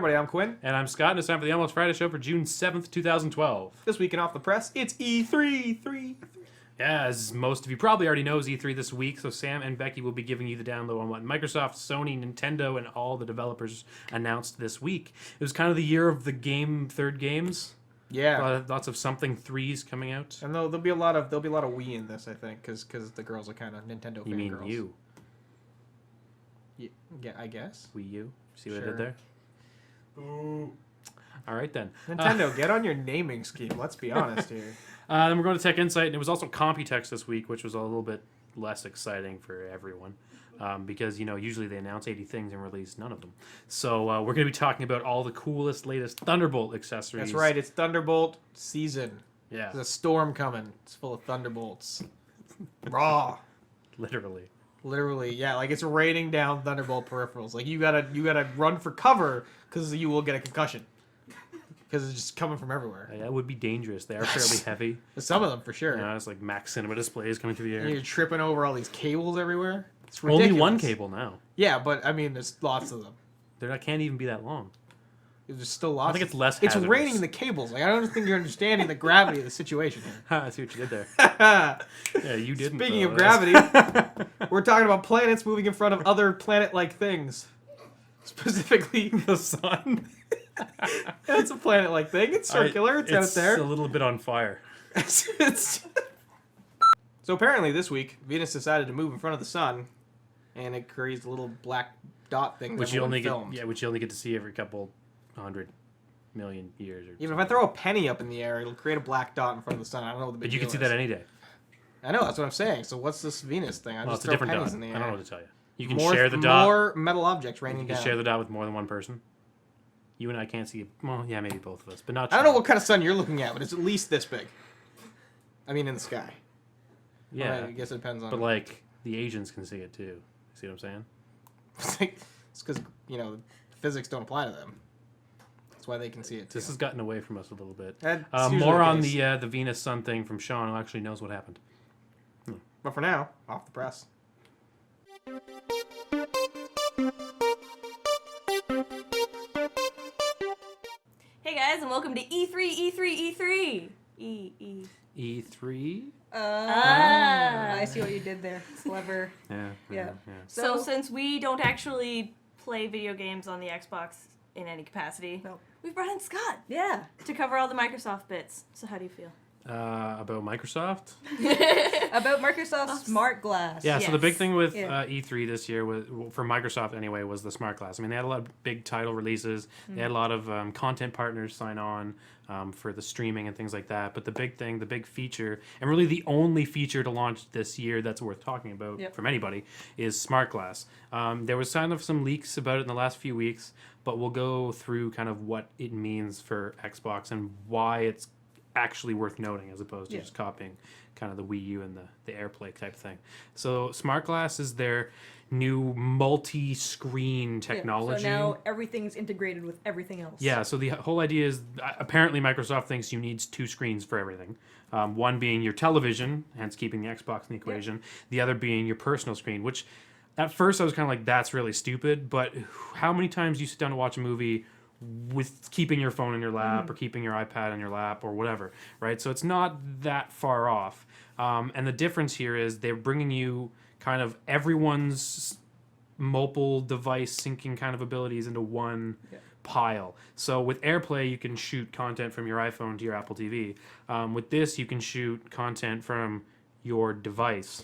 everybody, I'm Quinn. And I'm Scott, and it's time for the Almost Friday show for June 7th, 2012. This week in Off the Press, it's E3. Yeah, as most of you probably already know, is E3 this week, so Sam and Beccy will be giving you the download on what Microsoft, Sony, Nintendo, and all the developers announced this week. It was kind of the year of the third games. Yeah. Lots of something threes coming out. And there'll be a lot of Wii in this, I think, because the girls are kind of Nintendo fangirls. You mean you? Yeah, I guess. Wii U? See what I did there? Ooh. All right, then. Nintendo, get on your naming scheme. Let's be honest here. Then we're going to Tech Insight, and it was also Computex this week, which was a little bit less exciting for everyone. Because, usually they announce 80 things and release none of them. So we're going to be talking about all the coolest, latest Thunderbolt accessories. That's right, it's Thunderbolt season. Yeah. There's a storm coming. It's full of Thunderbolts. Raw. Literally, yeah, like it's raining down Thunderbolt peripherals. Like you gotta run for cover because you will get a concussion because it's just coming from everywhere. That would be dangerous. They are fairly heavy. Some of them for sure. Yeah, it's like Max Cinema displays coming through the air. And you're tripping over all these cables everywhere. It's ridiculous. Only one cable now. Yeah, but I mean, there's lots of them. That can't even be that long. There's still lots. I think it's less hazardous. It's raining the cables. Like I don't think you're understanding the gravity of the situation here. I see what you did there. Yeah, you didn't. Speaking of gravity, we're talking about planets moving in front of other planet-like things. Specifically, the sun. It's a planet-like thing. It's circular. It's out there. It's a little bit on fire. So apparently this week, Venus decided to move in front of the sun, and it creates a little black dot thing which that you only filmed. which you only get to see every couple 100 million years. Or Even something. if I throw a penny up in the air, it'll create a black dot in front of the sun. I don't know what the big But you deal can see is. that any day. I know, that's what I'm saying. So what's this Venus thing? I Well, just it's a throw different pennies dot. in the air. I don't know what to tell you. You can more, share the dot. More metal objects raining You down. can share the dot with more than one person. You and I can't see it. Well, yeah, maybe both of us, but not. I don't know what kind of sun you're looking at, but it's at least this big. I mean, in the sky. Yeah, Well, I guess it depends on. but like the Asians can see it too. See what I'm saying? It's because physics don't apply to them. That's why they can see it too. This has gotten away from us a little bit. That's usually More the on case. the Venus Sun thing from Sean, who actually knows what happened. But for now, off the press. Hey guys, and welcome to E3. E3. I see what you did there. Clever. Yeah. So since we don't actually play video games on the Xbox in any capacity, we brought in Scott Yeah. to cover all the Microsoft bits. So how do you feel? About Microsoft. About Microsoft's Smart Glass. Yeah, so the big thing with Yeah. E3 this year, was for Microsoft anyway, was the Smart Glass. I mean, they had a lot of big title releases. They had a lot of content partners sign on for the streaming and things like that. But the big thing, the big feature, and really the only feature to launch this year that's worth talking about from anybody, is Smart Glass. There was kind of some leaks about it in the last few weeks, but we'll go through kind of what it means for Xbox and why it's actually worth noting as opposed to just copying kind of the Wii U and the AirPlay type thing. So Smart Glass is their new multi-screen technology. So now everything's integrated with everything else. Yeah, so the whole idea is apparently Microsoft thinks you need two screens for everything. One being your television, hence keeping the Xbox in the equation. The other being your personal screen, which at first I was kind of like, that's really stupid, but how many times do you sit down to watch a movie with keeping your phone in your lap or keeping your iPad in your lap or whatever, right? So it's not that far off. And the difference here is they're bringing you kind of everyone's mobile device syncing kind of abilities into one pile. So with AirPlay, you can shoot content from your iPhone to your Apple TV. With this, you can shoot content from your device,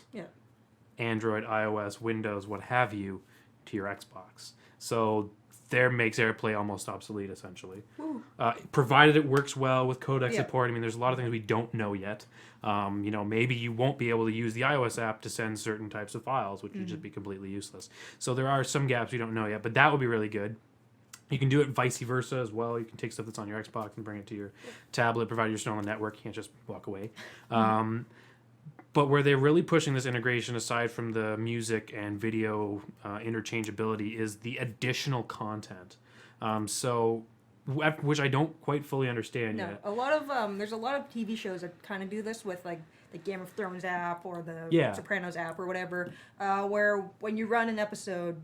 Android, iOS, Windows, what have you, to your Xbox. So there makes AirPlay almost obsolete, essentially. Provided it works well with codec support. I mean, there's a lot of things we don't know yet. Maybe you won't be able to use the iOS app to send certain types of files, which would just be completely useless. So there are some gaps we don't know yet, but that would be really good. You can do it vice versa as well. You can take stuff that's on your Xbox and bring it to your tablet, provided you're still on the network. You can't just walk away. But where they're really pushing this integration, aside from the music and video interchangeability, is the additional content. Which I don't quite fully understand yet. A lot of there's a lot of TV shows that kind of do this with like the Game of Thrones app or the Sopranos app or whatever, where when you run an episode,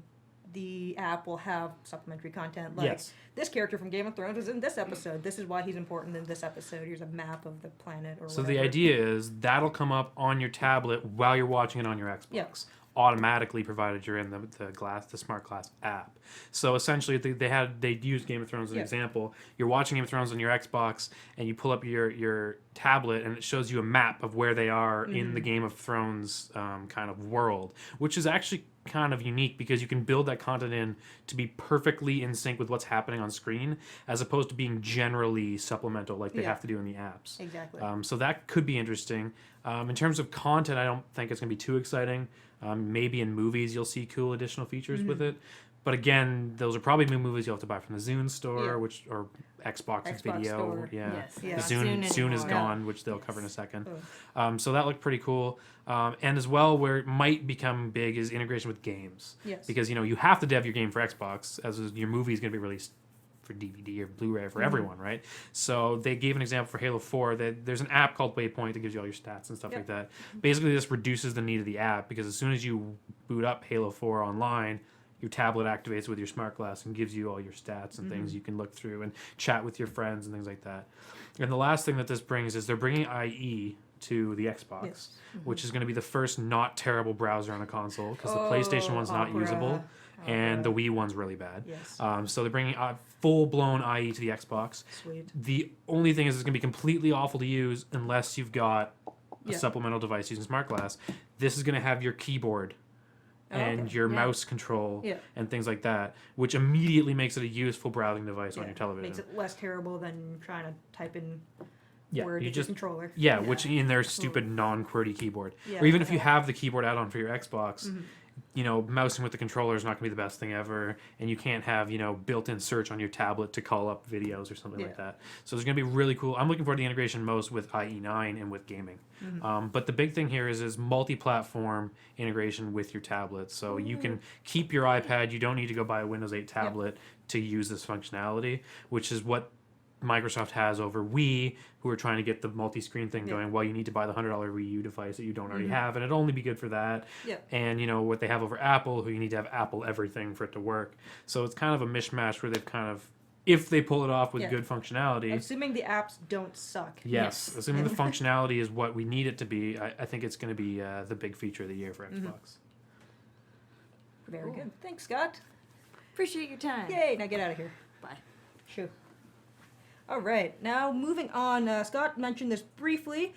the app will have supplementary content. Like, Yes. this character from Game of Thrones is in this episode. This is why he's important in this episode. Here's a map of the planet or So whatever. the idea is that'll come up on your tablet while you're watching it on your Xbox. Yeah. Automatically, provided you're in the smart glass app. So essentially, they used Game of Thrones as an Yeah. example. You're watching Game of Thrones on your Xbox, and you pull up your tablet, and it shows you a map of where they are in the Game of Thrones kind of world, which is actually kind of unique because you can build that content in to be perfectly in sync with what's happening on screen, as opposed to being generally supplemental like they Yeah. have to do in the apps. Exactly. So that could be interesting. In terms of content, I don't think it's going to be too exciting. Maybe in movies you'll see cool additional features with it. But again, those are probably movies you'll have to buy from the Zune store, Yeah. or Xbox Xbox Video. store. Yeah. Yes, Yeah. not Zune is anymore. gone, which they'll cover in a second. Oh. So that looked pretty cool. And as well, where it might become big is integration with games. Yes. Because, you have to dev your game for Xbox, as your movie is going to be released for DVD or Blu-ray for everyone, right? So they gave an example for Halo 4 that there's an app called Waypoint that gives you all your stats and stuff like that. Basically, this reduces the need of the app because as soon as you boot up Halo 4 online, your tablet activates with your smart glass and gives you all your stats and things you can look through and chat with your friends and things like that. And the last thing that this brings is they're bringing IE to the Xbox, Yes. which is going to be the first not terrible browser on a console because the PlayStation one's not Opera. usable and the Wii one's really bad. Yes. So they're bringing full-blown IE to the Xbox. Sweet. The only thing is it's going to be completely awful to use unless you've got a Yeah. supplemental device using Smart Glass. This is going to have your keyboard and okay. your Yeah. mouse control Yeah. and things like that, which immediately makes it a useful browsing device on your television. Makes it less terrible than trying to type in Yeah, word you with just your controller. yeah, which in their stupid non-QWERTY keyboard, Yeah, or even if you yeah. have the keyboard add-on for your Xbox, mousing with the controller is not going to be the best thing ever, and you can't have built-in search on your tablet to call up videos or something like Yeah. that. So there's going to be really cool. I'm looking forward to the integration most with IE9 and with gaming. But the big thing here is multi-platform integration with your tablet, so you can keep your iPad. You don't need to go buy a Windows 8 tablet to use this functionality, which is what Microsoft has over Wii, who are trying to get the multi-screen thing going. Well, you need to buy the $100 Wii U device that you don't already have, and it'll only be good for that. Yeah. And what they have over Apple, who you need to have Apple everything for it to work. So it's kind of a mishmash where they've kind of, if they pull it off with Yeah. good functionality. Assuming the apps don't suck. Yes, assuming the functionality is what we need it to be, I think it's going to be the big feature of the year for Xbox. Very good. Thanks, Scott. Appreciate your time. Yay! Now get out of here. Bye. Shoo. All right, now moving on. Scott mentioned this briefly.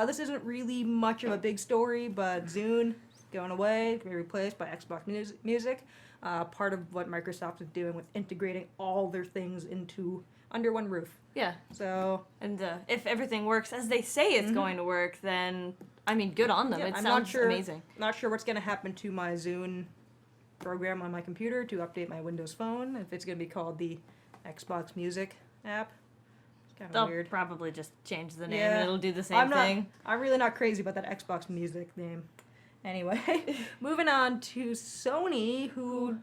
This isn't really much of a big story, but Zune going away, to be replaced by Xbox Music. Part of what Microsoft is doing with integrating all their things into under one roof. Yeah. So And if everything works as they say it's going to work, then good on them. yeah, It I'm sounds not sure, amazing. Not sure what's going to happen to my Zune program on my computer to update my Windows Phone. If it's going to be called the Xbox Music app. Kind of They'll weird. probably just change the name Yeah. and it'll do the same I'm thing. really not crazy about that Xbox Music name. Anyway, moving on to Sony, who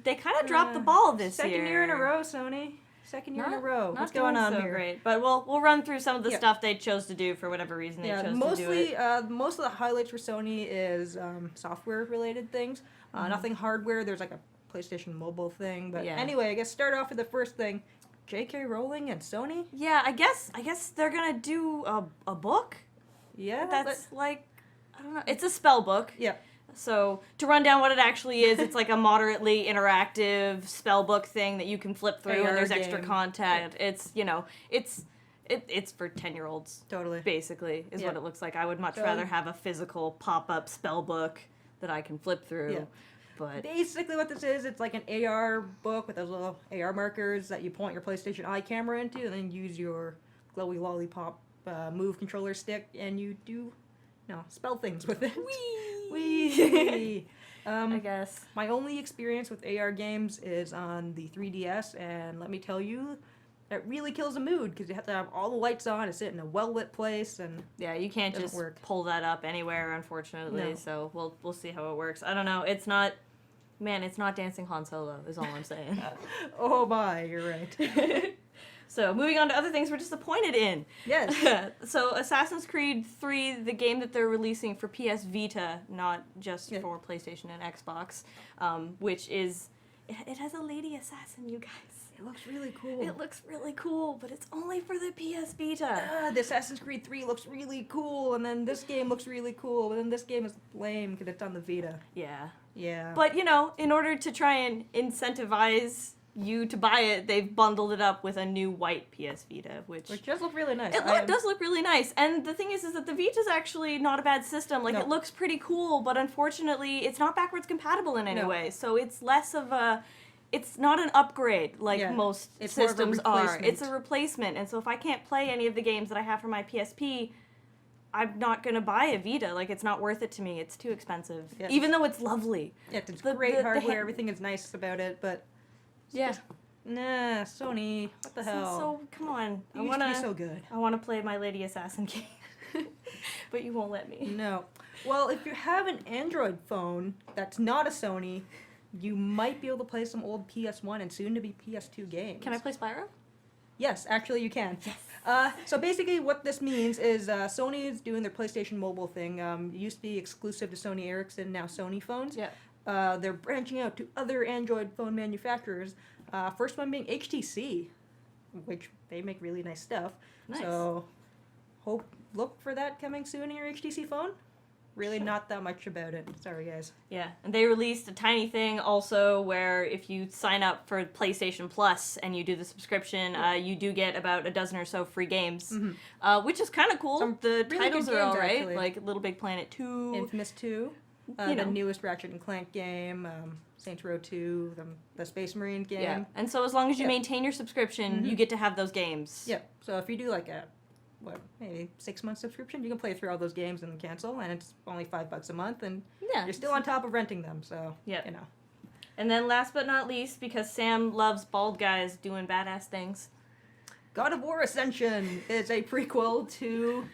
They kind of dropped the ball this second year. year in a row, Sony. Second year in a row. Not What's going doing on so here? Great, but we'll run through some of the Yeah. stuff they chose to do for whatever reason they Yeah, chose to do mostly it. most of the highlights for Sony is software related things. Nothing hardware. There's like a PlayStation Mobile thing, but Yeah. anyway, I guess start off with the first thing. J.K. Rowling and Sony. Yeah, I guess they're gonna do a book. Yeah, That's like, I don't know. It's a spell book. yeah. So to run down what it actually is, it's like a moderately interactive spell book thing that you can flip through, AR and there's extra game. content. It's it's for 10-year-olds. Totally. Basically, is what Yeah. it looks like. I would much So- rather have a physical pop-up spell book that I can flip through. Yeah. But Basically, what this is, it's like an AR book with those little AR markers that you point your PlayStation Eye camera into, and then use your glowy lollipop move controller stick, and you do, spell things with it. Whee! I guess. My only experience with AR games is on the 3DS, and let me tell you, it really kills the mood because you have to have all the lights on and sit in a well-lit place, and Yeah, you can't Doesn't just work. pull that up anywhere, unfortunately. No. So we'll see how it works. I don't know. It's not Dancing Han Solo. Is all I'm saying. oh my, you're right. So moving on to other things we're disappointed in. Yes. So Assassin's Creed 3, the game that they're releasing for PS Vita, not just Yeah. for PlayStation and Xbox, which is It has a lady assassin, you guys. It looks really cool. It looks really cool, but it's only for the PS Vita. The Assassin's Creed 3 looks really cool, and then this game looks really cool, but then this game is lame because it's on the Vita. Yeah. Yeah. But, you know, in order to try and incentivize you to buy it, they've bundled it up with a new white PS Vita, which does look really nice. It does look really nice. And the thing is that the Vita's actually not a bad system. Like, No. it looks pretty cool, but unfortunately, it's not backwards compatible in any No. way. So it's less of a... It's not an upgrade like Yeah. most It's more of a systems are. replacement. It's a replacement. And so if I can't play any of the games that I have for my PSP, I'm not going to buy a Vita. Like, it's not worth it to me. It's too expensive. Yeah, Even though it's lovely. Yeah, it's The- great the- the hardware. ha- Everything is nice about it, but Yeah. nah, Sony, what the hell? So, come on. You used to be so good. I want to play my Lady Assassin game. But you won't let me. No. Well, if you have an Android phone that's not a Sony, you might be able to play some old PS1 and soon to be PS2 games. Can I play Spyro? Yes, actually you can. So basically what this means is Sony is doing their PlayStation Mobile thing. It used to be exclusive to Sony Ericsson, now Sony phones. Yeah. They're branching out to other Android phone manufacturers. First one being HTC, which they make really nice stuff. Nice. So look for that coming soon in your HTC phone. Really not that much about it. Sorry, guys. Yeah, and they released a tiny thing also where if you sign up for PlayStation Plus and you do the subscription, you do get about a dozen or so free games, which is kind of cool. Some The really titles good are all games, right, actually. like Little Big Planet 2. Infamous 2, You the know. newest Ratchet and Clank game, Saints Row 2, the Space Marine game. Yeah, and so as long as you Yeah. maintain your subscription, you get to have those games. Yeah, so if you do like a, maybe 6-month subscription, you can play through all those games and then cancel, and it's only $5 a month, and Yeah. you're still on top of renting them, so, Yeah. you know. And then last but not least, because Sam loves bald guys doing badass things. God of War Ascension is a prequel to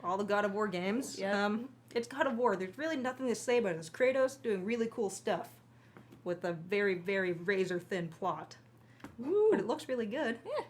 all the God of War games. Yep. It's God of War. There's really nothing to say about it. It's Kratos doing really cool stuff with a very, very razor-thin plot. Woo. But it looks really good. Yeah.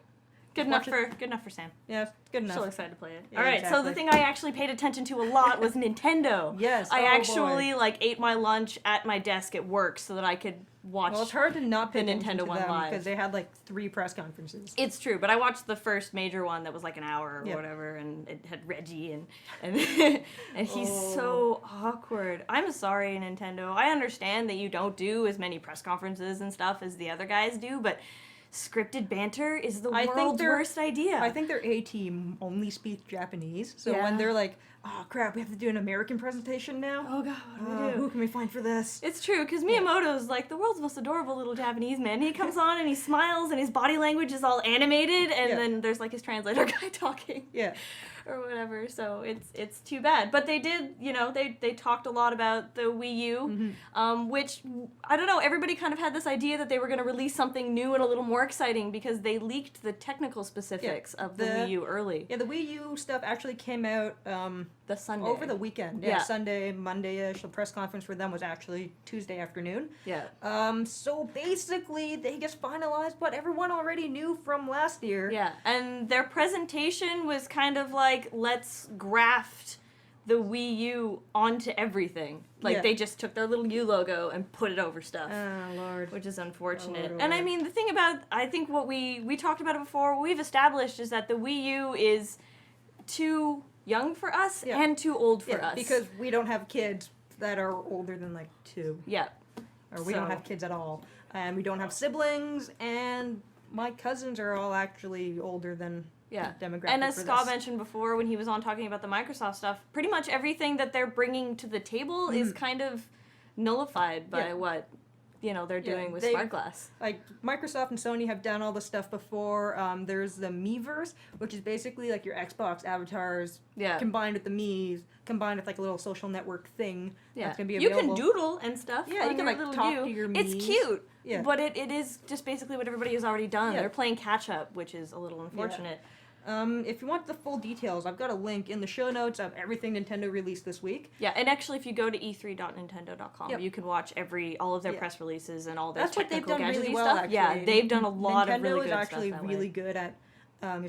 Good Watch enough for Sam. Yeah, it's good enough. So excited to play it. Yeah, All right, so the exactly. thing I actually paid attention to a lot was Nintendo. Yes, I oh actually ate my lunch at my desk at work so that I could watch. Well, it's hard to not pay the attention Nintendo to one them live. because they had like 3 press conferences. It's true, but I watched the first major one that was like an hour or Yeah. whatever, and it had Reggie and and he's Oh. so awkward. I'm sorry, Nintendo. I understand that you don't do as many press conferences and stuff as the other guys do, but scripted banter is the I think world's they're- worst idea. I think their A team only speaks Japanese, so Yeah. when they're like, "Oh crap, we have to do an American presentation now. oh god, what do we do? Who can we find for this?" It's true, because Miyamoto's like the world's most adorable little Japanese man. He comes on and he smiles and his body language is all animated, and Yeah. then there's like his translator guy talking Yeah. or whatever. So it's too bad. But they did, they talked a lot about the Wii U, which I don't know. Everybody kind of had this idea that they were going to release something new and a little more exciting because they leaked the technical specifics of the Wii U early. Yeah, the Wii U stuff actually came out The Sunday over the weekend. Yeah. Sunday, Monday-ish. The press conference for them was actually Tuesday afternoon. Yeah. So basically, they just finalized what everyone already knew from last year. Yeah, and their presentation was kind of like, let's graft the Wii U onto everything. Like, Yeah. they just took their little U logo and put it over stuff. Oh, Lord. Which is unfortunate. Oh, And I Lord. mean, the thing about, I think what we talked about it before, what we've established is that the Wii U is too young for us Yeah. and too old for Yeah, us. because we don't have kids that are older than, like, 2. Yeah. Or we don't So- have kids at all. And we don't have siblings, and my cousins are all actually older than Yeah. demographic And as for Scott this. mentioned before when he was on talking about the Microsoft stuff, pretty much everything that they're bringing to the table is kind of nullified by Yeah. what, they're doing with they- Smart Glass. Like, Microsoft and Sony have done all this stuff before. There's the Miiverse, which is basically like your Xbox avatars Yeah. combined with the Miis, combined with like a little social network thing Yeah. that's going to be You available. can doodle and stuff. Yeah, on you can, your like, little talk U. to your It's Miis. cute. Yeah. But it is just basically what everybody has already done. Yeah. They're playing catch up, which is a little unfortunate. If you want the full details, I've got a link in the show notes of everything Nintendo released this week. Yeah, and actually, if you go to e3.nintendo.com, Yep. you can watch all of their Yeah. press releases and all their That's what they've technical done really gadgety well, stuff. actually. Yeah, they've done a lot Nintendo of really good is actually stuff that really way. good at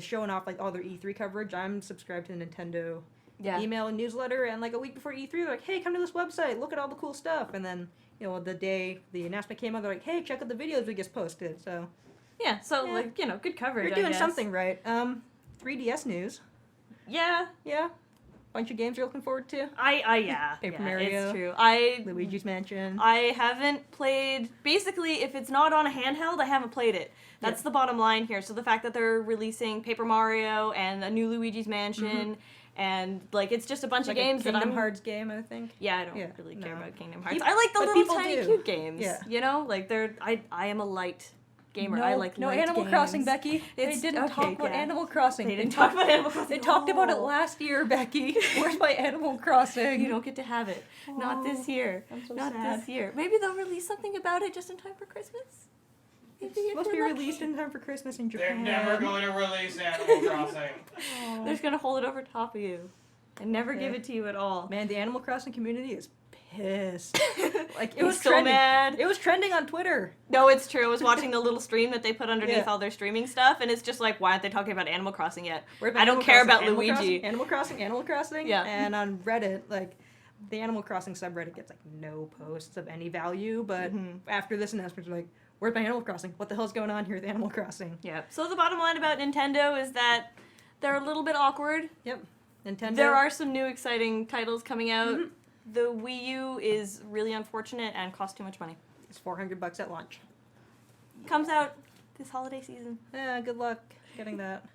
showing off like all their E3 coverage. I'm subscribed to the Nintendo Yeah. email and newsletter, and like a week before E3, they're like, "Hey, come to this website, look at all the cool stuff," and then the day the announcement came out, they're like, hey, check out the videos we just posted. So Yeah, so Yeah. like, good coverage. you're I doing guess. something right. 3DS news. Yeah. Yeah. Bunch of games you're looking forward to. Yeah. Paper yeah, Mario. It's true. Luigi's Mansion. I haven't played. Basically, if it's not on a handheld, I haven't played it. That's the bottom line here. So the fact that they're releasing Paper Mario and a new Luigi's Mansion, and like it's just a bunch like of games a Kingdom that I'm. Hearts game, I think. Yeah, I don't Yeah, really care no. about Kingdom Hearts. Peop- I like the but little people tiny do. cute games. Yeah. You know, like they're. I am a light gamer. No, I like no light Animal games. Crossing, Becky. It's- They didn't okay, talk about yeah. Animal Crossing. They didn't talk about Animal Crossing. They at talked about it all. last year, Becky. Where's my Animal Crossing? You don't get to have it. Not this year. I'm so Not sad. this year. Maybe they'll release something about it just in time for Christmas. Maybe It's if supposed to be they're lucky. released in time for Christmas in They're Japan. never going to release Animal Crossing. Aw. They're just gonna hold it over top of you and never Okay. give it to you at all. Man, the Animal Crossing community is pissed. Like it He's was so trending. mad. It was trending on Twitter. No, it's true. I was watching the little stream that they put underneath Yeah. all their streaming stuff, and it's just like, why aren't they talking about Animal Crossing yet? Where's I my don't Animal care Crossing? about Animal Luigi. Crossing, Animal Crossing, Animal Crossing. Yeah. And on Reddit, like the Animal Crossing subreddit gets like no posts of any value. But after this announcement, they're like, "Where's my Animal Crossing? What the hell's going on here with Animal Crossing?" Yeah. So the bottom line about Nintendo is that they're a little bit awkward. Yep. Nintendo. There are some new exciting titles coming out. The Wii U is really unfortunate and costs too much money. It's $400 at launch. Comes out this holiday season. Yeah. Good luck getting that.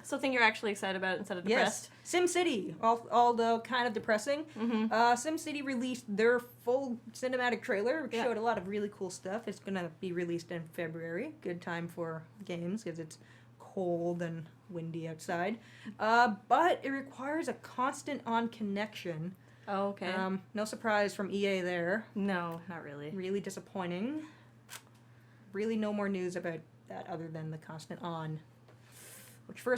Something you're actually excited about instead of Yes, depressed. SimCity, although kind of depressing. Mm-hmm. SimCity released their full cinematic trailer, which Yeah. showed a lot of really cool stuff. It's going to be released in February. Good time for games because it's cold and windy outside. But it requires a constant on connection. Oh, okay. No surprise from EA there. No, not really. Really disappointing. Really no more news about that other than the constant on. Which for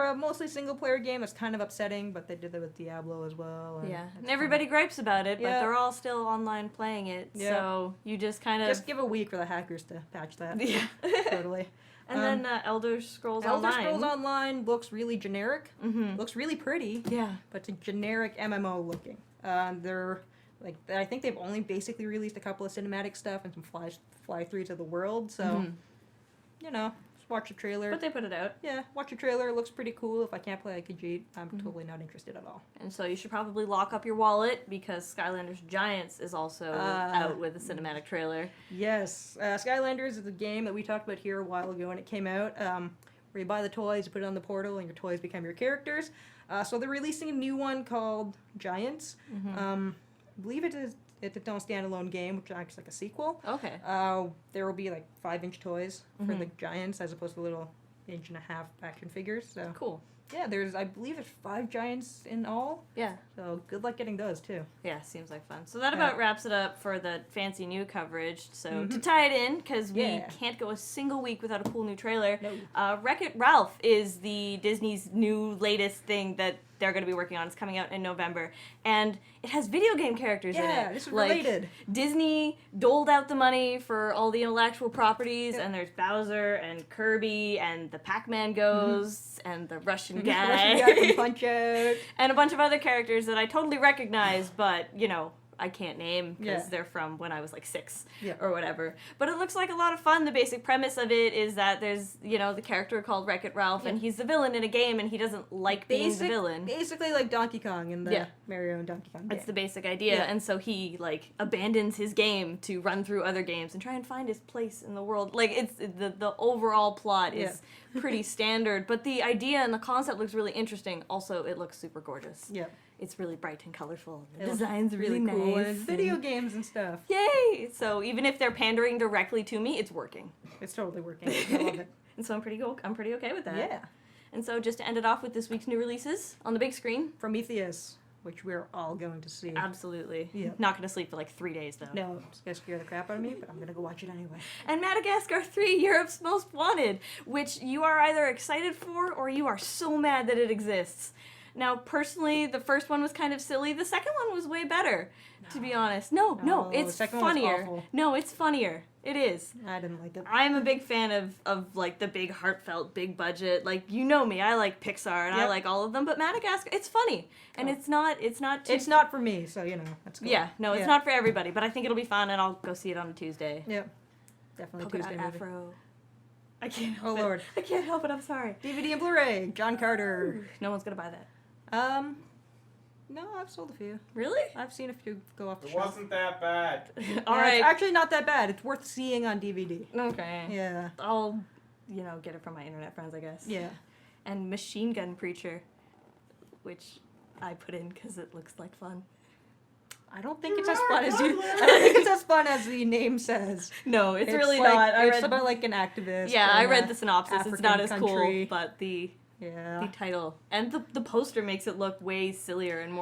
a mostly single player game is kind of upsetting, but they did that with Diablo as well. And Yeah, it's and everybody gripes about it, but Yeah. they're all still online playing it. Yeah. So you just kind of Just give a week for the hackers to patch that. yeah. Totally. And then Elder Scrolls Elder Online. Scrolls Online looks really generic. Mm-hmm. Looks really pretty, Yeah. but it's a generic MMO looking. They're like I think they've only basically released a couple of cinematic stuff and some fly throughs of the world. So Mhm. you know, just watch the trailer. But they put it out, Yeah, watch the trailer. It looks pretty cool. If I can't play, I could cheat. I'm Mm-hmm. totally not interested at all. and so you should probably lock up your wallet because Skylanders Giants is also out with a cinematic trailer. Yes, Skylanders is a game that we talked about here a while ago when it came out, where you buy the toys, you put it on the portal, and your toys become your characters. So they're releasing a new one called Giants. Mm-hmm. I believe it's its own standalone game, which acts like a sequel. Okay. There will be like 5-inch toys for Mhm. the Giants as opposed to little 1.5-inch action figures. So Cool. yeah, I believe there's 5 Giants in all. Yeah. So good luck getting those too. Yeah, seems like fun. So that Yeah. about wraps it up for the fancy new coverage. So to Mhm. tie it in, because we Yeah. can't go a single week without a cool new trailer, No. Wreck-It Ralph is the Disney's new latest thing that they're going to be working on. It's coming out in November, and it has video game characters in it. Yeah, this is Like, related. Disney doled out the money for all the intellectual properties, Yep. and there's Bowser and Kirby and the Pac-Man ghosts and the Russian Russian guy, guy from Punch Out. and a bunch of other characters that I totally recognize, but I can't name because Yeah. they're from when I was like 6 Yeah. or whatever. But it looks like a lot of fun. The basic premise of it is that there's, the character called Wreck-It Ralph, and Yeah. he's the villain in a game, and he doesn't like being the villain. Basically like Donkey Kong in the Yeah. Mario and Donkey Kong game. That's the basic idea, Yeah. and so he abandons his game to run through other games and try and find his place in the world. It's the overall plot is pretty standard, but the idea and the concept looks really interesting. Also, it looks super gorgeous. Yeah. It's really bright and colorful. The It looks design's really nice. cool. And it's video and- games and stuff. Yay! So even if they're pandering directly to me, it's working, It's totally working. I love it. and so I'm pretty okay with that. Yeah. And so just to end it off with this week's new releases on the big screen. Prometheus, which we're all going to see. Absolutely. Yeah. Not gonna sleep for like 3 days though. No, it's gonna scare the crap out of me, but I'm gonna go watch it anyway. And Madagascar 3, Europe's Most Wanted, which you are either excited for or you are so mad that it exists. Now, personally, the first one was kind of silly. The second one was way better, to be honest. No, No, it's the second one was funnier. awful. No, it's funnier. It is. I didn't like it. I'm a big fan of like the big heartfelt, big budget. Like you know me, I like Pixar and I Yep. like all of them. But Madagascar, it's funny and it's not too. It's not for me, so that's cool. Yeah, no, it's not for everybody. But I think it'll be fun, and I'll go see it on a Tuesday. Yep. Definitely Polka Tuesday dot movie. Afro. I can't Oh help it. Lord. I can't help it. I'm sorry. DVD and Blu-ray. John Carter. No one's gonna buy that. No, I've sold a few. Really? I've seen a few go off the It shelf. wasn't that bad. All Yeah, right. It's actually not that bad. It's worth seeing on DVD. Okay. Yeah. I'll, get it from my internet friends, I guess. Yeah. And Machine Gun Preacher, which I put in because it looks like fun. I don't think it's as fun as you. I don't think it's as fun as the name says. No, it's really like, not. It's about like an activist. Yeah, I in read a the synopsis. It's African not as country. cool, but the Yeah. title and the poster makes it look way sillier and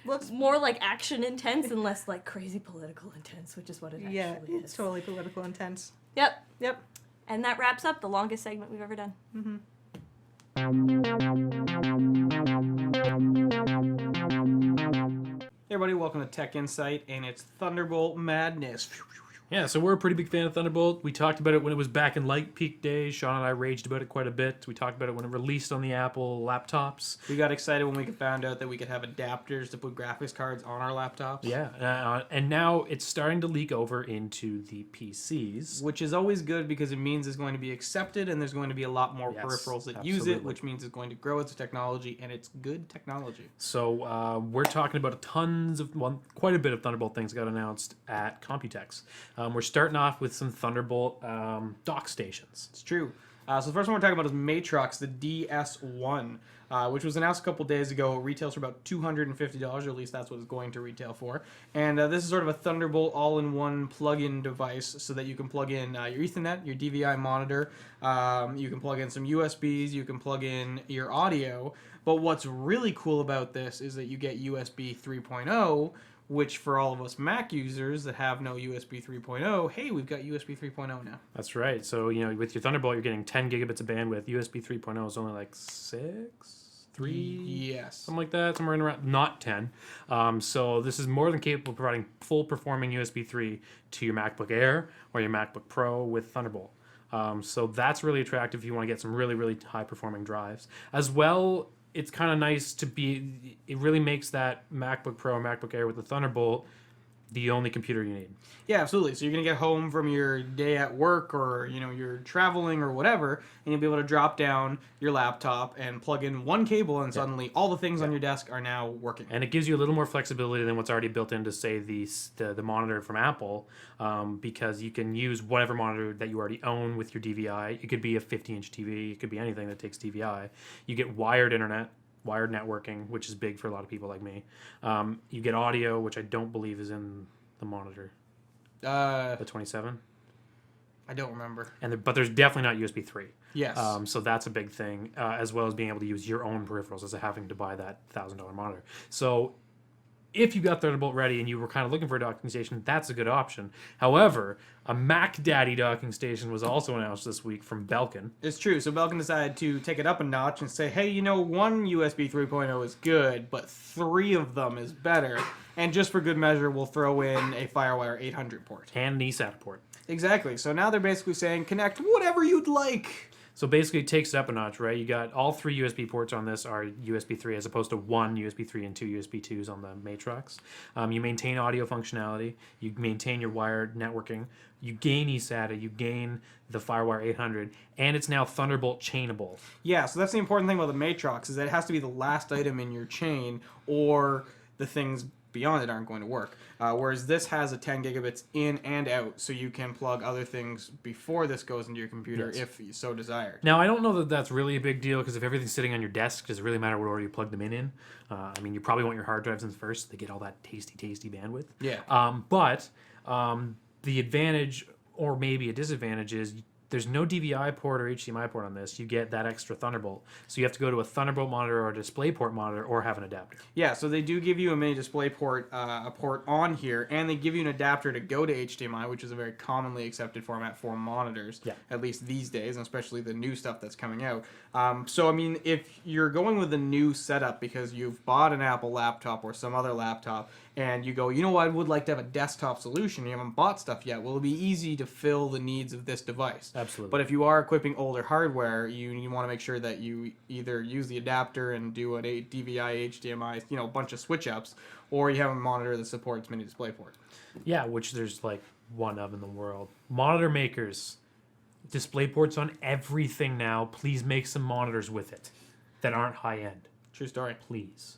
Looks. more like action intense and less like crazy political intense, which is what it actually Yeah, is. it's totally political intense. Yep. Yep. And that wraps up the longest segment we've ever done. Mm-hmm. Hey everybody, welcome to Tech Insight, and it's Thunderbolt Madness. Yeah, so we're a pretty big fan of Thunderbolt. We talked about it when it was back in Light Peak days. Sean and I raged about it quite a bit. We talked about it when it released on the Apple laptops. We got excited when we found out that we could have adapters to put graphics cards on our laptops. Yeah, and now it's starting to leak over into the PCs. Which is always good because it means it's going to be accepted and there's going to be a lot more Yes, peripherals that use it, absolutely. which means it's going to grow its technology, and it's good technology. So we're talking about quite a bit of Thunderbolt things got announced at Computex. We're starting off with some Thunderbolt dock stations. It's true. So the first one we're talking about is Matrox, the DS1, which was announced a couple days ago. It retails for about $250, or at least that's what it's going to retail for. And this is sort of a Thunderbolt all-in-one plug-in device so that you can plug in your Ethernet, your DVI monitor, you can plug in some USBs, you can plug in your audio. But what's really cool about this is that you get USB 3.0, which for all of us Mac users that have no USB 3.0, hey, we've got USB 3.0 now. That's right. So, with your Thunderbolt, you're getting 10 gigabits of bandwidth. USB 3.0 is only like 3, Yes. something like that, somewhere in around, not 10. So this is more than capable of providing full performing USB 3 to your MacBook Air or your MacBook Pro with Thunderbolt. So that's really attractive if you want to get some really, really high performing drives. As well, it's kind of nice it really makes that MacBook Pro or MacBook Air with the Thunderbolt the only computer you need. Yeah, absolutely. So you're going to get home from your day at work or, you're traveling or whatever, and you'll be able to drop down your laptop and plug in one cable, and suddenly all the things on your desk are now working. And it gives you a little more flexibility than what's already built into, say, the monitor from Apple, because you can use whatever monitor that you already own with your DVI. It could be a 50-inch TV. It could be anything that takes DVI. You get wired internet, wired networking, which is big for a lot of people like me. You get audio, which I don't believe is in the monitor. The 27? I don't remember. But there's definitely not USB 3. Yes. So that's a big thing, as well as being able to use your own peripherals as having to buy that $1,000 monitor. So if you got Thunderbolt ready and you were kind of looking for a docking station, that's a good option. However, a Mac Daddy docking station was also announced this week from Belkin. It's true. So Belkin decided to take it up a notch and say, hey, one USB 3.0 is good, but 3 of them is better. And just for good measure, we'll throw in a FireWire 800 port. And an eSATA port. Exactly. So now they're basically saying, connect whatever you'd like. So basically it takes it up a notch, right? You got all 3 USB ports on this are USB 3 as opposed to 1 USB 3 and 2 USB 2s on the Matrox. You maintain audio functionality. You maintain your wired networking. You gain eSATA. You gain the FireWire 800. And it's now Thunderbolt chainable. Yeah, so that's the important thing about the Matrox is that it has to be the last item in your chain or the things beyond it aren't going to work. Whereas this has a 10 gigabits in and out, so you can plug other things before this goes into your computer if you so desired. Now, I don't know that that's really a big deal because if everything's sitting on your desk, does it really matter what order you plug them in? You probably want your hard drives in first. They get all that tasty bandwidth. Yeah. But the advantage or maybe a disadvantage is there's no DVI port or HDMI port on this. You get that extra Thunderbolt. So you have to go to a Thunderbolt monitor or a DisplayPort monitor or have an adapter. Yeah, so they do give you a mini display port, a port on here, and they give you an adapter to go to HDMI, which is a very commonly accepted format for monitors, at least these days, and especially the new stuff that's coming out. If you're going with a new setup because you've bought an Apple laptop or some other laptop, and you go, you know what, I would like to have a desktop solution. You haven't bought stuff yet. Well, it'll be easy to fill the needs of this device. Absolutely. But if you are equipping older hardware, you want to make sure that you either use the adapter and do an DVI, HDMI, a bunch of switch ups, or you have a monitor that supports mini DisplayPort. Yeah, which there's like one of in the world. Monitor makers, DisplayPort's on everything now. Please make some monitors with it that aren't high end. True story. Please.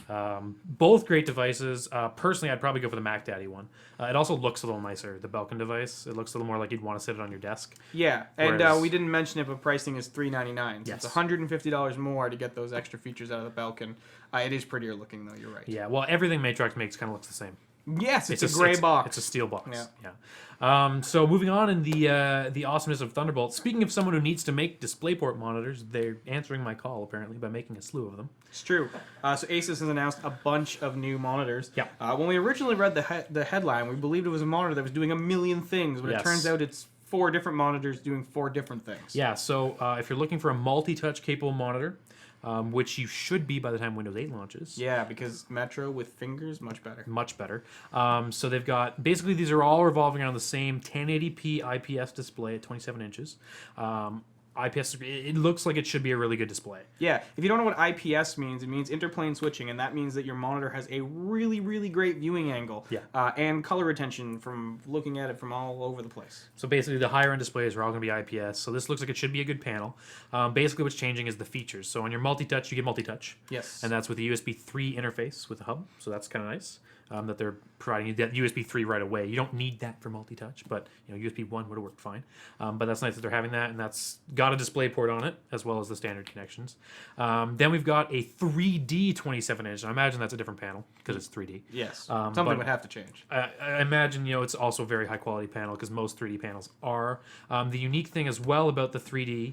Both great devices. Personally, I'd probably go for the Mac Daddy one. It also looks a little nicer, the Belkin device. It looks a little more like you'd want to sit it on your desk. Yeah, and Whereas- we didn't mention it, but pricing is $399. So Yes. it's $150 more to get those extra features out of the Belkin. It is prettier looking, though, you're right. Yeah, well, everything Matrox makes kind of looks the same. Yes, it's a gray box. It's a steel box. Yeah. So moving on in the awesomeness of Thunderbolt. Speaking of someone who needs to make DisplayPort monitors, they're answering my call apparently by making a slew of them. It's true. So Asus has announced a bunch of new monitors. Yeah. When we originally read the headline, we believed it was a monitor that was doing a million things, but Yes. it turns out it's 4 different monitors doing 4 different things. Yeah. So if you're looking for a multi-touch capable monitor, which you should be by the time Windows 8 launches. Yeah, because Metro with fingers, much better. Much better. So they've got, basically these are all revolving around the same 1080p IPS display at 27 inches. IPS, it looks like it should be a really good display. Yeah, if you don't know what IPS means, it means interplane switching, and that means that your monitor has a really, really great viewing angle. Yeah. And color retention from looking at it from all over the place. So basically the higher end displays are all going to be IPS. So this looks like it should be a good panel. Basically what's changing is the features. So on your multi-touch, you get multi-touch. Yes. And that's with the USB 3 interface with the hub. So that's kind of nice. That they're providing you that USB 3 right away. You don't need that for multi-touch, but USB 1 would have worked fine. But that's nice that they're having that, and that's got a display port on it, as well as the standard connections. Then we've got a 3D 27-inch. I imagine that's a different panel, because it's 3D. Yes. but- Something would have to change. I imagine it's also a very high quality panel because most 3D panels are. The unique thing as well about the 3D,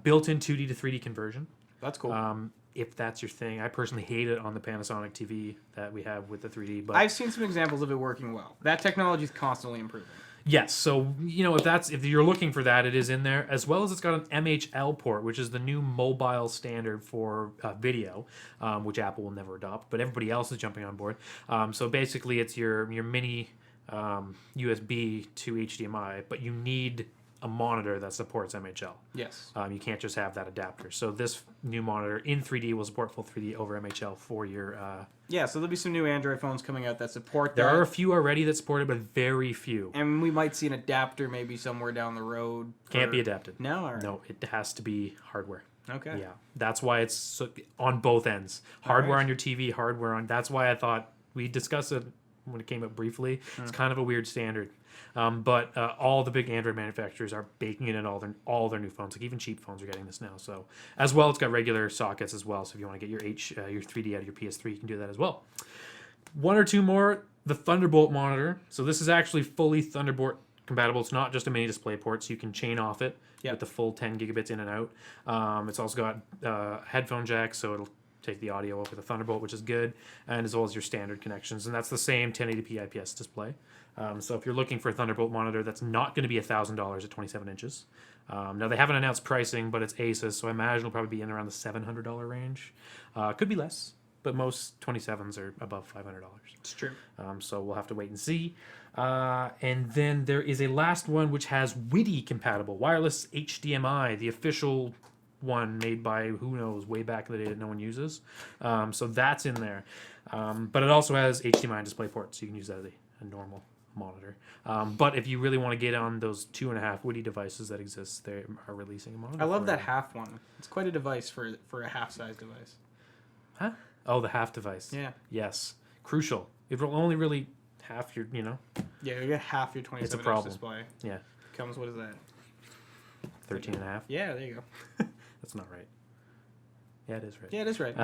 built-in 2D to 3D conversion. That's cool. If that's your thing, I personally hate it on the Panasonic TV that we have with the 3D. But I've seen some examples of it working well. That technology is constantly improving. yes, so if you're looking for that, it is in there, as well as it's got an MHL port, which is the new mobile standard for video, which Apple will never adopt, but everybody else is jumping on board. So basically, it's your mini USB to HDMI, but you need a monitor that supports MHL. Yes. You can't just have that adapter. So this new monitor in 3D will support full 3D over MHL for your. Yeah, so there'll be some new Android phones coming out that support that. There are a few already that support it, but very few. And we might see an adapter maybe somewhere down the road. Can't be adapted. No? All right. No, it has to be hardware. Okay. Yeah, that's why it's on both ends. Hardware right. on your TV, hardware on. That's why I thought we discussed it when it came up briefly. It's kind of a weird standard. But all the big Android manufacturers are baking it in all their new phones. Like even cheap phones are getting this now. So as well, it's got regular sockets as well. So if you want to get your 3D out of your PS3, you can do that as well. One or two more. The Thunderbolt monitor. So this is actually fully Thunderbolt compatible. It's not just a mini display port, so you can chain off it with the full 10 gigabits in and out. It's also got headphone jack, so it'll take the audio over the Thunderbolt, which is good, and as well as your standard connections. And that's the same 1080p IPS display. So if you're looking for a Thunderbolt monitor, that's not going to be $1,000 at 27 inches. Now, they haven't announced pricing, but it's Asus, so I imagine it'll probably be in around the $700 range. Could be less, but most 27s are above $500. It's true. So we'll have to wait and see. And then there is a last one which has WIDI compatible, wireless HDMI, the official one made by who knows way back in the day that no one uses. So that's in there. But it also has HDMI and DisplayPort, so you can use that as a normal monitor. But if you really want to get on those 2.5 WIDI devices that exist, they are releasing a monitor. I love for that it. half one. It's quite a device for a half-size device. Huh? Oh, the half device. Yeah. Yes. Crucial. It will only really half your, Yeah, you get half your 27 It's a inch problem. display. yeah, Comes, what is that? 13.5. Yeah, there you go. That's not right. Yeah, it is right. Yeah, it is right.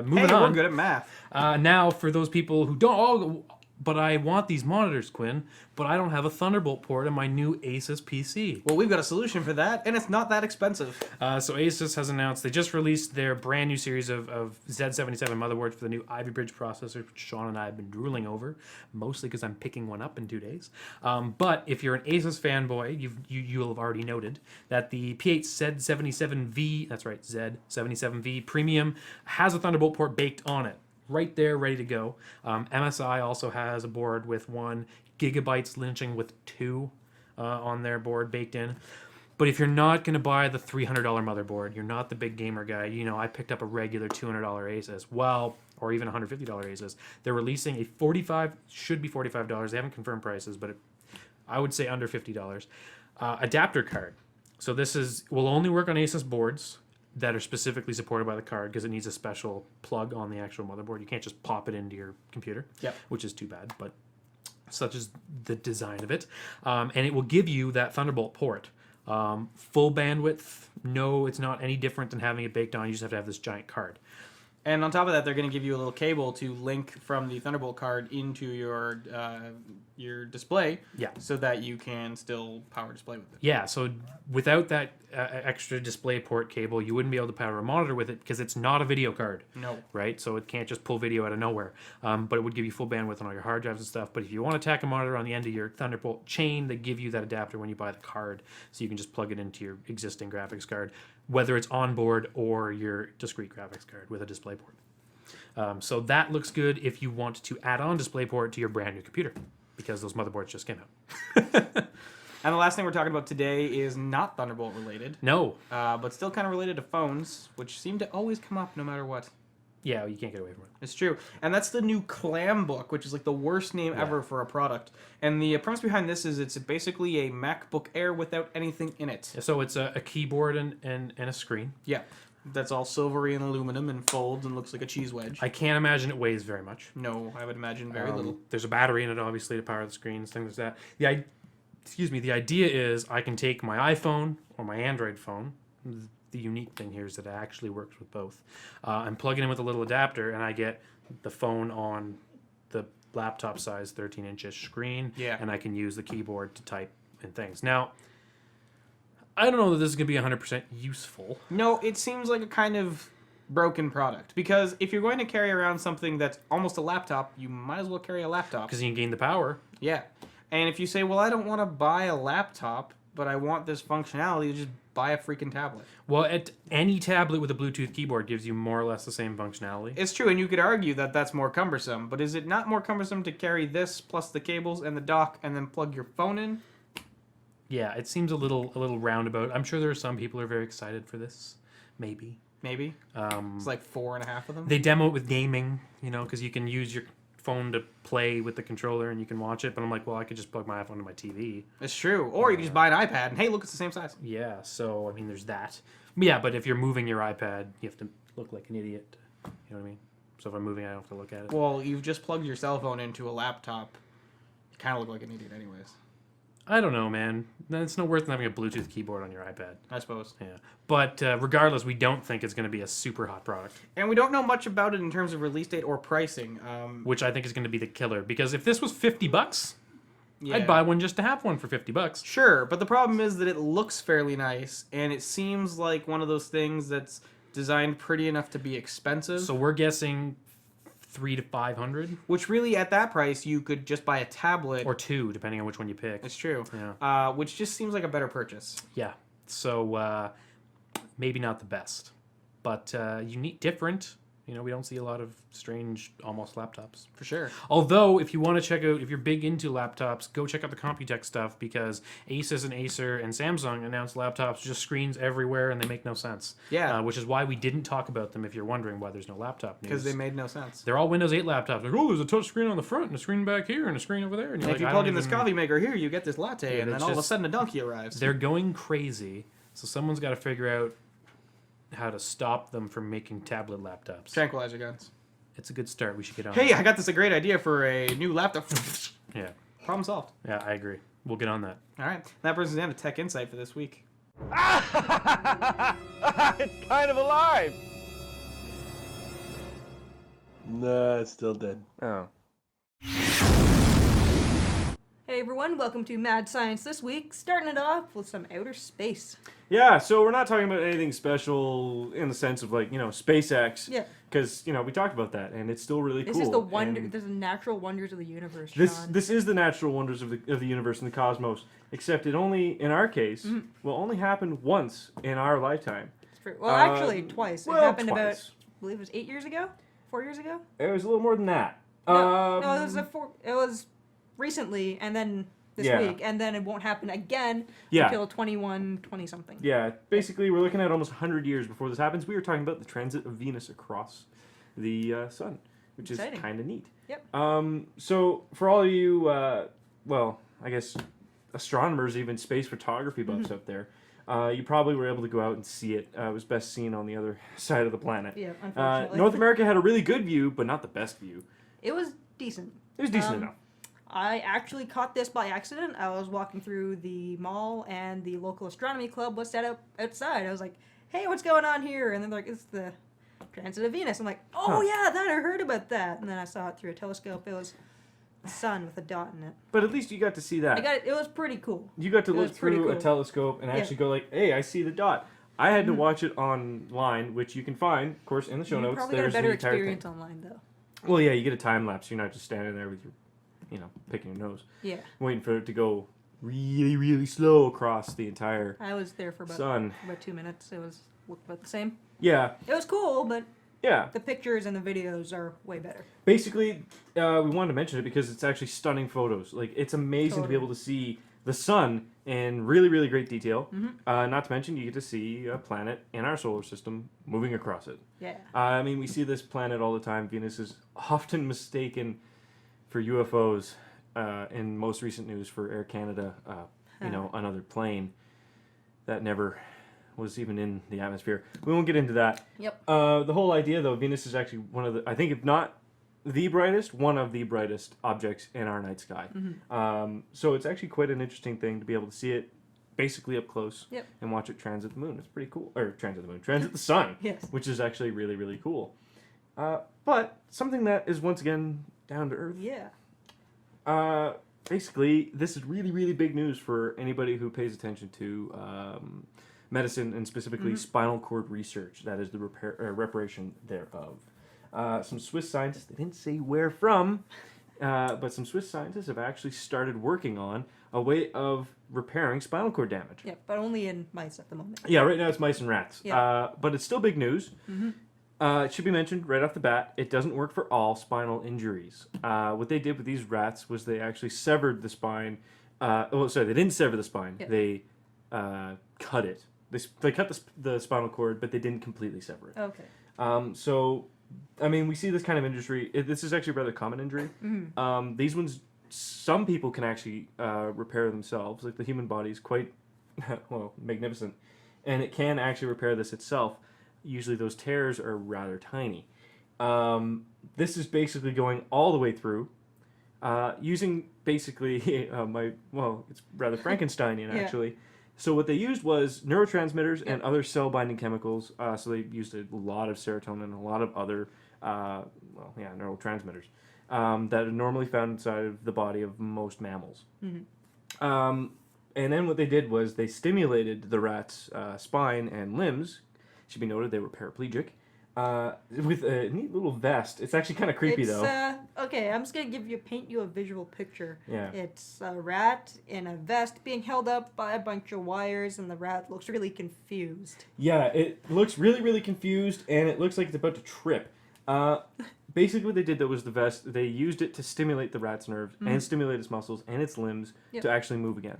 Moving hey, on. we're good at math. Now, for those people who don't, but I want these monitors, Quinn, but I don't have a Thunderbolt port in my new Asus PC. Well, we've got a solution for that, and it's not that expensive. So Asus has announced they just released their brand new series of Z77 motherboards for the new Ivy Bridge processor, which Sean and I have been drooling over, mostly because I'm picking one up in 2 days. But if you're an Asus fanboy, you'll have already noted that the P8 Z77V, that's right, Z77V Premium, has a Thunderbolt port baked on it. right there, ready to go. MSI also has a board with 1 gigabytes lynching with 2 on their board baked in. But if you're not going to buy the $300 motherboard, you're not the big gamer guy. You know, I picked up a regular $200 Asus, well, or even $150 Asus. They're releasing a should be $45. They haven't confirmed prices, but I would say under $50. Adapter card. So this will only work on Asus boards that are specifically supported by the card because it needs a special plug on the actual motherboard. You can't just pop it into your computer, which is too bad, but such is the design of it. And it will give you that Thunderbolt port. Full bandwidth. No, it's not any different than having it baked on. You just have to have this giant card. And on top of that, they're going to give you a little cable to link from the Thunderbolt card into your display, so that you can still power display with it. Yeah, so without that extra display port cable, you wouldn't be able to power a monitor with it because it's not a video card. No. Right? So it can't just pull video out of nowhere. But it would give you full bandwidth on all your hard drives and stuff. But if you want to tack a monitor on the end of your Thunderbolt chain, they give you that adapter when you buy the card. So you can just plug it into your existing graphics card, whether it's on board or your discrete graphics card with a DisplayPort. So that looks good if you want to add on DisplayPort to your brand new computer, because those motherboards just came out. And the last thing we're talking about today is not Thunderbolt related. No. But still kind of related to phones, which seem to always come up no matter what. Yeah, you can't get away from it. It's true. And that's the new Clam Book, which is like the worst name ever for a product. And the premise behind this is it's basically a MacBook Air without anything in it. So it's a keyboard and a screen. Yeah. That's all silvery and aluminum and folds and looks like a cheese wedge. I can't imagine it weighs very much. No, I would imagine very little. There's a battery in it, obviously, to power the screens, things like that. The idea is I can take my iPhone or my Android phone. The unique thing here is that it actually works with both. And plug it in with a little adapter, and I get the phone on the laptop size 13-inch screen. Yeah. And I can use the keyboard to type and things. Now, I don't know that this is going to be 100% useful. No, it seems like a kind of broken product. Because if you're going to carry around something that's almost a laptop, you might as well carry a laptop. Because you can gain the power. Yeah. And if you say, well, I don't want to buy a laptop, but I want this functionality, just buy a freaking tablet. Well, any tablet with a Bluetooth keyboard gives you more or less the same functionality. It's true, and you could argue that that's more cumbersome. But is it not more cumbersome to carry this plus the cables and the dock and then plug your phone in? Yeah, it seems a little roundabout. I'm sure there are some people who are very excited for this. Maybe. It's like 4.5 of them. They demo it with gaming, because you can use your phone to play with the controller and you can watch it. But I'm like, well, I could just plug my iPhone to my TV. It's true. Or you can just buy an iPad and, hey, look, it's the same size. Yeah, so, there's that. Yeah, but if you're moving your iPad, you have to look like an idiot. You know what I mean? So if I'm moving, I don't have to look at it. Well, you've just plugged your cell phone into a laptop. You kind of look like an idiot anyways. I don't know, man. It's no worse than having a Bluetooth keyboard on your iPad. I suppose. Yeah. But regardless, we don't think it's going to be a super hot product. And we don't know much about it in terms of release date or pricing. Which I think is going to be the killer. Because if this was $50, yeah. I'd buy one just to have one for $50. Sure, but the problem is that it looks fairly nice, and it seems like one of those things that's designed pretty enough to be expensive. So we're guessing $300 to $500, which really at that price you could just buy a tablet or two, depending on which one you pick. It's true. Yeah. Which just seems like a better purchase. Yeah. So maybe not the best, but unique, different. We don't see a lot of strange, almost laptops. For sure. Although, if you want to check out, if you're big into laptops, go check out the Computech stuff, because Asus and Acer and Samsung announced laptops, just screens everywhere, and they make no sense. Yeah. Which is why we didn't talk about them, if you're wondering why there's no laptop news. Because they made no sense. They're all Windows 8 laptops. Like, oh, there's a touch screen on the front, and a screen back here, and a screen over there. And if you plug in this coffee maker here, you get this latte, Yeah, and then all of a sudden a donkey arrives. They're going crazy, so someone's got to figure out how to stop them from making tablet laptops. Tranquilizer guns. It's a good start. We should get on Hey, that. I got this a great idea for a new laptop. Yeah. Problem solved. Yeah, I agree. We'll get on that. All right. That brings us down to Tech Insight for this week. It's kind of alive! Nah, it's still dead. Oh. Hey everyone, welcome to Mad Science this week, starting it off with some outer space. Yeah, so we're not talking about anything special in the sense of SpaceX. Yeah. Because, we talked about that, and it's still really This cool. is the wonder. And This is the natural wonders of the universe, This Sean. this is the natural wonders of the universe and the cosmos. Except it only, in our case, will only happen once in our lifetime. It's true. Well, actually, twice. It Well, happened twice. about, I believe it was 8 years ago. 4 years ago? It was a little more than that. No, it was recently, and then this Yeah. week, and then it won't happen again Yeah. until 20 something. Yeah, basically, we're looking at almost 100 years before this happens. We were talking about the transit of Venus across the sun, which Exciting. is kind of neat. Yep. So, for all of you, well, I guess astronomers, even space photography buffs out there, you probably were able to go out and see it. It was best seen on the other side of the planet. Yeah, unfortunately. North America had a really good view, but not the best view. It was decent. It was decent enough. I actually caught this by accident. I was walking through the mall, and the local astronomy club was set up outside. I was like, hey, what's going on here? And then they're like, it's the transit of Venus. I'm like, oh, yeah, that I heard about that. And then I saw it through a telescope. It was the sun with a dot in it. But at least you got to see that. I got it. It was pretty cool. You got to It look was pretty through a cool. telescope and actually go like, hey, I see the dot. I had to watch it online, which you can find, of course, in the show You notes. probably got a There's better the entire experience thing. online, though. Well, yeah, you get a time lapse. You're not just standing there with your, picking your nose, Yeah. waiting for it to go really, really slow across the entire I was there for about sun. 2 minutes. It looked about the same. Yeah, It was cool, but yeah. the pictures and the videos are way better. Basically, we wanted to mention it because it's actually stunning photos. Like, it's amazing to be Totally. able to see the sun in really, really great detail. Mm-hmm. Not to mention, you get to see a planet in our solar system moving across it. Yeah. I mean, we see this planet all the time. Venus is often mistaken for UFOs. In most recent news for Air Canada, another plane that never was even in the atmosphere. We won't get into that. Yep. The whole idea, though, Venus is actually one of the, I think if not the brightest, one of the brightest objects in our night sky. So it's actually quite an interesting thing to be able to see it basically up close Yep. and watch it transit the moon. It's pretty cool. Or transit the moon, transit the sun, Yes. which is actually really, really cool. But something that is once again down to earth. Yeah. Basically, this is really, really big news for anybody who pays attention to medicine and specifically spinal cord research. That is the reparation thereof. Some Swiss scientists, they didn't say where from, but some Swiss scientists have actually started working on a way of repairing spinal cord damage. Yeah, but only in mice at the moment. Yeah, right now it's mice and rats. Yeah. But it's still big news. It should be mentioned right off the bat, it doesn't work for all spinal injuries. What they did with these rats was they actually severed the spine. They didn't sever the spine. Yeah. They cut it. They cut the spinal cord, but they didn't completely sever it. Okay. So, I mean, we see this kind of injury. This is actually a rather common injury. These ones, some people can actually repair themselves. Like the human body is quite, magnificent. And it can actually repair this itself. Usually those tears are rather tiny. This is basically going all the way through, using basically it's rather Frankensteinian Yeah. actually. So what they used was neurotransmitters and other cell-binding chemicals. So they used a lot of serotonin and a lot of other, neurotransmitters that are normally found inside of the body of most mammals. And then what they did was they stimulated the rat's spine and limbs. Should be noted they were paraplegic. With a neat little vest. It's actually kind of creepy though. Okay, I'm just gonna paint you a visual picture. Yeah. It's a rat in a vest being held up by a bunch of wires, and the rat looks really confused. Yeah, it looks really, really confused, and it looks like it's about to trip. Basically, what they did though was the vest. They used it to stimulate the rat's nerves and stimulate its muscles and its limbs to actually move again.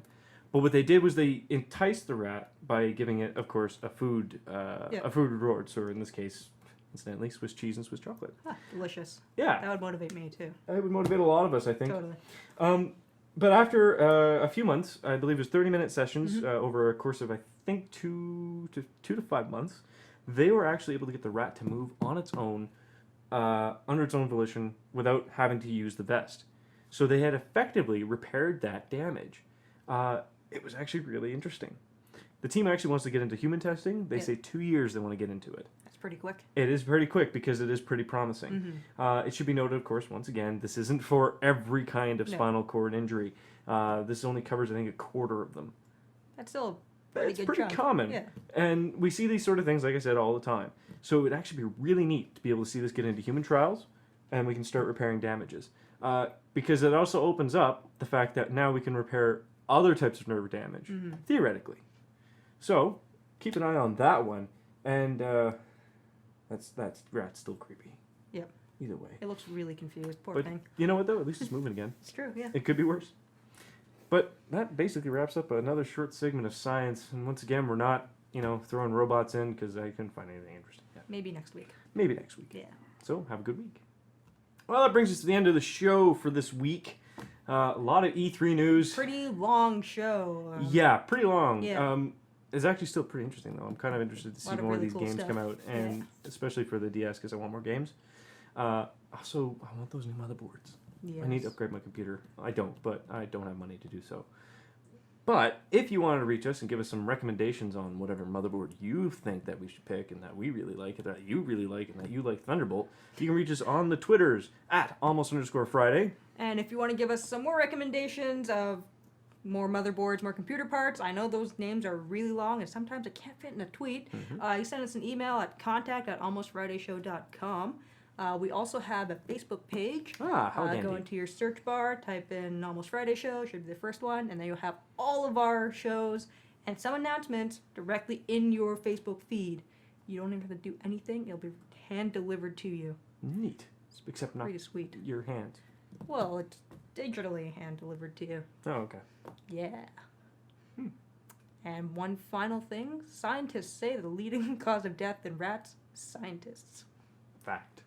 But what they did was they enticed the rat by giving it, of course, a food reward. So in this case, incidentally, Swiss cheese and Swiss chocolate. Ah, delicious. Yeah, That would motivate me too. that would motivate a lot of us, I think. Totally. But after a few months, I believe it was 30-minute sessions over a course of, I think, 2 to 5 months, they were actually able to get the rat to move on its own, under its own volition, without having to use the vest. So they had effectively repaired that damage. It was actually really interesting. The team actually wants to get into human testing. They say 2 years they want to get into it. That's pretty quick. It is pretty quick because it is pretty promising. It should be noted, of course, once again, this isn't for every kind of spinal cord injury. This only covers, I think, a quarter of them. That's still a But pretty it's good pretty chunk. common. Yeah. And we see these sort of things, like I said, all the time. So it would actually be really neat to be able to see this get into human trials, and we can start repairing damages. Because it also opens up the fact that now we can repair other types of nerve damage, theoretically. So, keep an eye on that one. And that's rat's still creepy. Yep. Either way. It looks really confused. Poor But thing. you know what though? At least it's moving again. It's true. Yeah. It could be worse. But that basically wraps up another short segment of science. And once again, we're not, throwing robots in because I couldn't find anything interesting yet. Maybe next week. Maybe next week. Yeah. So have a good week. Well, that brings us to the end of the show for this week. A lot of E3 news. Pretty long show. Yeah, pretty long. Yeah. It's actually still pretty interesting though. I'm kind of interested to see Lot of more of really these cool games stuff. come out, and especially for the DS because I want more games. Also, I want those new motherboards. Yes. I need to upgrade my computer. I don't, but I don't have money to do so. But if you wanted to reach us and give us some recommendations on whatever motherboard you think that we should pick and that we really like, and that you really like, and that you like Thunderbolt, you can reach us on the Twitters at @almost_Friday. And if you want to give us some more recommendations of more motherboards, more computer parts, I know those names are really long and sometimes it can't fit in a tweet. You send us an email at contact@almostfridayshow.com. We also have a Facebook page. How Go dandy. into your search bar, type in Almost Friday Show, should be the first one, and then you'll have all of our shows and some announcements directly in your Facebook feed. You don't even have to do anything, it'll be hand delivered to you. Neat. Except not Pretty sweet. your hands. Well, it's digitally hand delivered to you. Oh, okay. Yeah. And one final thing, scientists say the leading cause of death in rats, scientists. Fact.